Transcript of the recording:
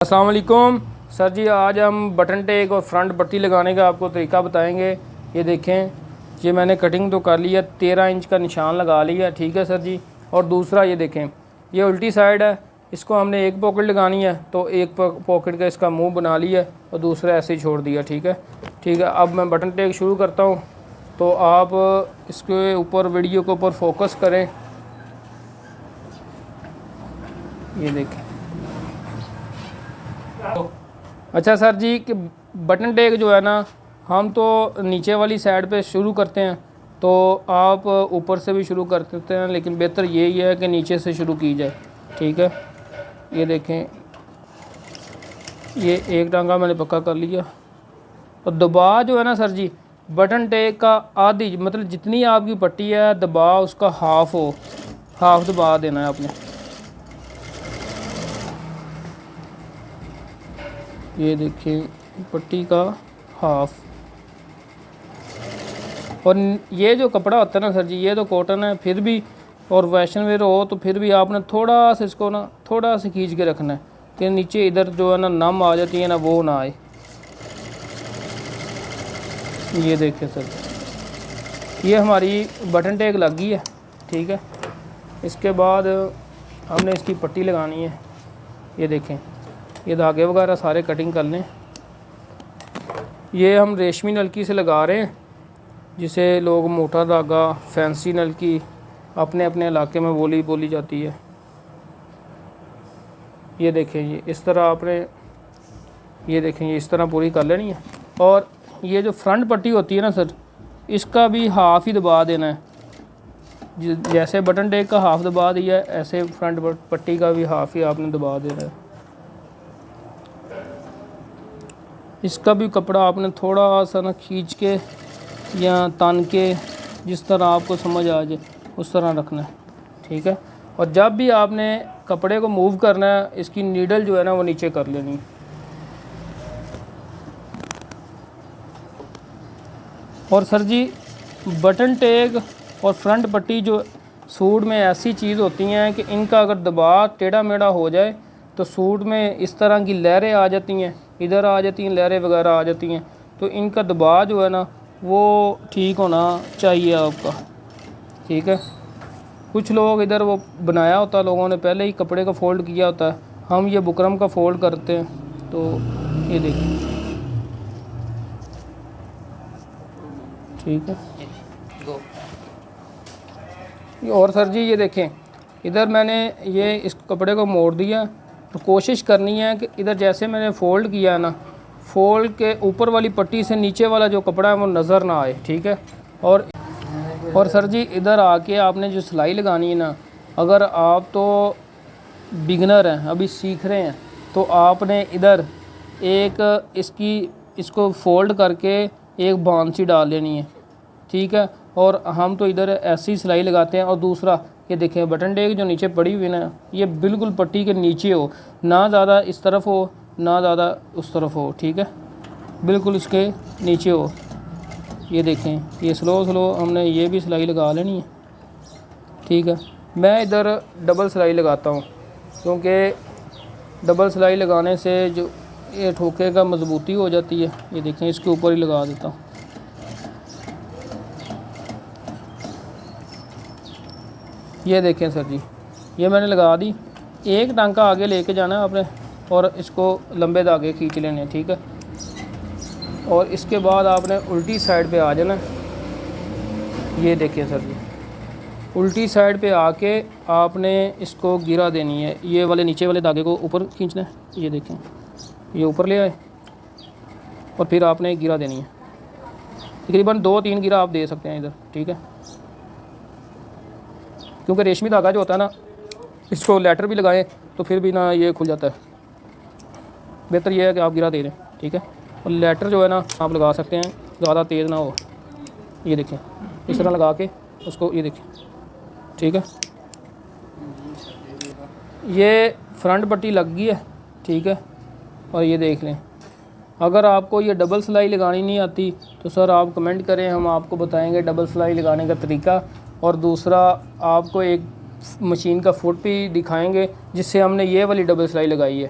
अस्सलाम वालेकुम सर जी। आज हम बटन टेक और फ्रंट पट्टी लगाने का आपको तरीका बताएंगे। ये देखें, ये मैंने कटिंग तो कर लिया, 13 इंच का निशान लगा लिया, ठीक है सर जी। और दूसरा ये देखें, ये उल्टी साइड है, इसको हमने एक पॉकेट लगानी है, तो एक पॉकेट का इसका मुंह बना लिया और दूसरा ऐसे ही छोड़ दिया, ठीक है। अब मैं बटन टेक शुरू करता हूँ, तो आप इसके ऊपर वीडियो के ऊपर फोकस करें। ये देखें, अच्छा सर जी कि बटन टेक जो है ना, हम तो नीचे वाली साइड पे शुरू करते हैं, तो आप ऊपर से भी शुरू कर सकते हैं, लेकिन बेहतर यही है कि नीचे से शुरू की जाए, ठीक है। ये देखें, ये एक टांगा मैंने पक्का कर लिया। और दबाव जो है ना सर जी, बटन टेक का आधी, मतलब जितनी आपकी पट्टी है दबाव उसका हाफ दबा देना है आपने। ये देखिए, पट्टी का हाफ। और ये जो कपड़ा होता है ना सर जी, ये तो कॉटन है, फिर भी और वेस्टर्न वेयर हो तो फिर भी आपने थोड़ा सा इसको ना थोड़ा सा खींच के रखना है कि नीचे इधर जो है ना नम आ जाती है ना, वो ना आए। ये देखिए सर, ये हमारी बटन टेक लग गई है, ठीक है। इसके बाद हमने इसकी पट्टी लगानी है। ये देखें, ये धागे वगैरह सारे कटिंग कर लें। ये हम रेशमी नलकी से लगा रहे हैं, जिसे लोग मोटा धागा, फैंसी नलकी अपने अपने इलाके में बोली जाती है। ये देखें, ये इस तरह आपने, ये देखें, ये इस तरह पूरी कर लेनी है। और ये जो फ्रंट पट्टी होती है ना सर, इसका भी हाफ ही दबा देना है। जैसे बटन टेक का हाफ दबा दिया है, ऐसे फ्रंट पट्टी का भी हाफ ही आपने दबा देना है। इसका भी कपड़ा आपने थोड़ा सा ना खींच के या तान के, जिस तरह आपको समझ आ जाए उस तरह रखना है, ठीक है। और जब भी आपने कपड़े को मूव करना है, इसकी नीडल जो है ना वो नीचे कर लेनी है। और सर जी, बटन टेक और फ्रंट पट्टी जो सूट में ऐसी चीज़ होती हैं कि इनका अगर दबाव टेढ़ा मेढ़ा हो जाए तो सूट में इस तरह की लहरें आ जाती हैं, इधर आ जाती हैं, लहरें वगैरह आ जाती हैं। तो इनका दबाव जो है ना वो ठीक होना चाहिए आपका, ठीक है। कुछ लोग इधर वो बनाया होता है, लोगों ने पहले ही कपड़े का फ़ोल्ड किया होता है, हम ये बुकरम का फ़ोल्ड करते हैं। तो ये देखिए, ठीक है। और सर जी ये देखें, इधर मैंने ये इस कपड़े को मोड़ दिया, तो कोशिश करनी है कि इधर जैसे मैंने फ़ोल्ड किया है ना, फ़ोल्ड के ऊपर वाली पट्टी से नीचे वाला जो कपड़ा है वो नज़र ना आए, ठीक है। और सर जी इधर आके आपने जो सिलाई लगानी है ना, अगर आप तो बिगनर हैं, अभी सीख रहे हैं, तो आपने इधर एक इसको फ़ोल्ड करके एक बांध सी डाल लेनी है, ठीक है। और हम तो इधर ऐसी सिलाई लगाते हैं। और दूसरा ये देखें, बटन टेक जो नीचे पड़ी हुई ना, ये बिल्कुल पट्टी के नीचे हो, ना ज़्यादा इस तरफ हो ना ज़्यादा उस तरफ हो, ठीक है, बिल्कुल इसके नीचे हो। ये देखें, ये स्लो हमने ये भी सिलाई लगा लेनी है, ठीक है। मैं इधर डबल सिलाई लगाता हूँ, क्योंकि डबल सिलाई लगाने से जो ये ठोके का मजबूती हो जाती है। ये देखें, इसके ऊपर ही लगा देता हूँ। ये देखें सर जी, ये मैंने लगा दी। एक टांका आगे लेके जाना है आपने और इसको लंबे धागे खींच लेने, ठीक है। और इसके बाद आपने उल्टी साइड पे आ जाना है। ये देखें सर जी, उल्टी साइड पे आके आपने इसको गिरा देनी है। ये वाले नीचे वाले धागे को ऊपर खींचना है। ये देखें, ये ऊपर ले आए और फिर आपने गिरा देनी है। तकरीबन 2-3 गिरा आप दे सकते हैं इधर, ठीक है। क्योंकि रेशमी धागा जो होता है ना, इसको लेटर भी लगाएं तो फिर भी ना ये खुल जाता है। बेहतर ये है कि आप गिरा दे दें, ठीक है। और लेटर जो है ना आप लगा सकते हैं, ज़्यादा तेज़ ना हो। ये देखें, इस तरह लगा के उसको, ये देखें, ठीक है। ये फ्रंट पट्टी लग गई है, ठीक है। और ये देख लें, अगर आपको ये डबल सिलाई लगानी नहीं आती तो सर आप कमेंट करें, हम आपको बताएंगे डबल सिलाई लगाने का तरीका। और दूसरा आपको एक मशीन का फुट भी दिखाएंगे जिससे हमने ये वाली डबल सिलाई लगाई है।